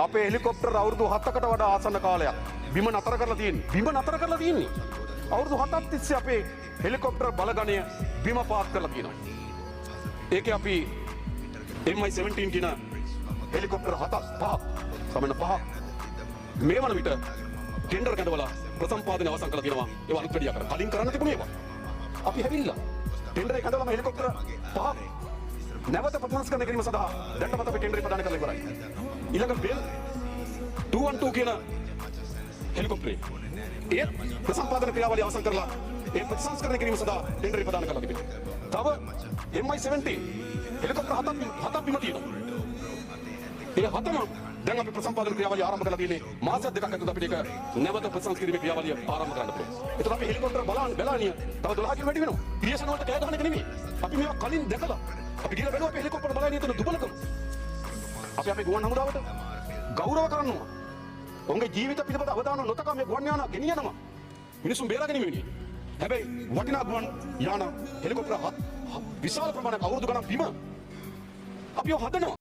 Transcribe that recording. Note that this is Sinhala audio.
අපේ හෙලිකොප්ටර් අවුරුදු 7කට වඩා ආසන්න කාලයක් බිම නතර කරලා තියෙන්නේ. බිම නතර කරලා තියෙන්නේ. අවුරුදු 7ක් තිස්සේ අපේ හෙලිකොප්ටර් බලගණය බිම පාත් කරලා තියෙනවා. ඒකේ අපි MI-17 කියන හෙලිකොප්ටර් 5ක් සමන 5ක් මේ වන විට ටෙන්ඩර් කැඳවලා ප්‍රසම්පාදනය අවසන් කරලා තියෙනවා. ඒව අනිත් වැඩියා කරා. කලින් කරන්න තිබුණේ ඒවා. අපි හැවිල්ලා ටෙන්ඩර් එක කැඳවලා හෙලිකොප්ටර් 5ක් නැවත ප්‍රතිසංස්කරණය කිරීම සඳහා දැන්වත් අපි ටෙන්ඩර් ප්‍රදාන කරලා ඉවරයි. ඊළඟ බෙල් 212 කියන හෙලිකොප්ටරේ ඒ ප්‍රසම්පාදන ක්‍රියාවලිය අවසන් කරලා ඒ ප්‍රතිසංස්කරණය කිරීම සඳහා ටෙන්ඩර් ප්‍රදාන කරලා තිබෙනවා. තව MI-17 හෙලිකොප්ටර් 7ක් බිම තියෙනවා. ඒ 7ම දැන් අපි ප්‍රසම්පාදන ක්‍රියාවලිය ආරම්භ කරලා තියෙන්නේ මාස දෙකක් ඇතුළත අපිට ඒක නැවත ප්‍රතිසංස්කරණය ක්‍රියාවලිය ආරම්භ කරන්න පුළුවන්. ඒතර අපි හෙලිකොප්ටර් බලානිය තව 12කින් වැඩි වෙනවා. ක්‍රියේෂන් වලට කෑ ගහන එක නෙමෙයි. අපි මේවා කලින් දැකලා අපි ගිහලා බලුවා අපේ හෙලිකොප්ටර් බලානිය තියෙන දුබලකම. අපි අපේ ගුවන් හමුදාවට ගෞරව කරනවා. ඔවුන්ගේ ජීවිත පිළිබඳ අවධානය නොතකා මේ ගුවන් යාන ගෙනියනවා. මිනිසුන් බේරාගෙන ඉන්නේ. හැබැයි වටිනා ගුවන් යාන හෙලිකොප්ටර් විශාල ප්‍රමාණයක් අවුරුදු ගණන් බිම අපිව හදනවා.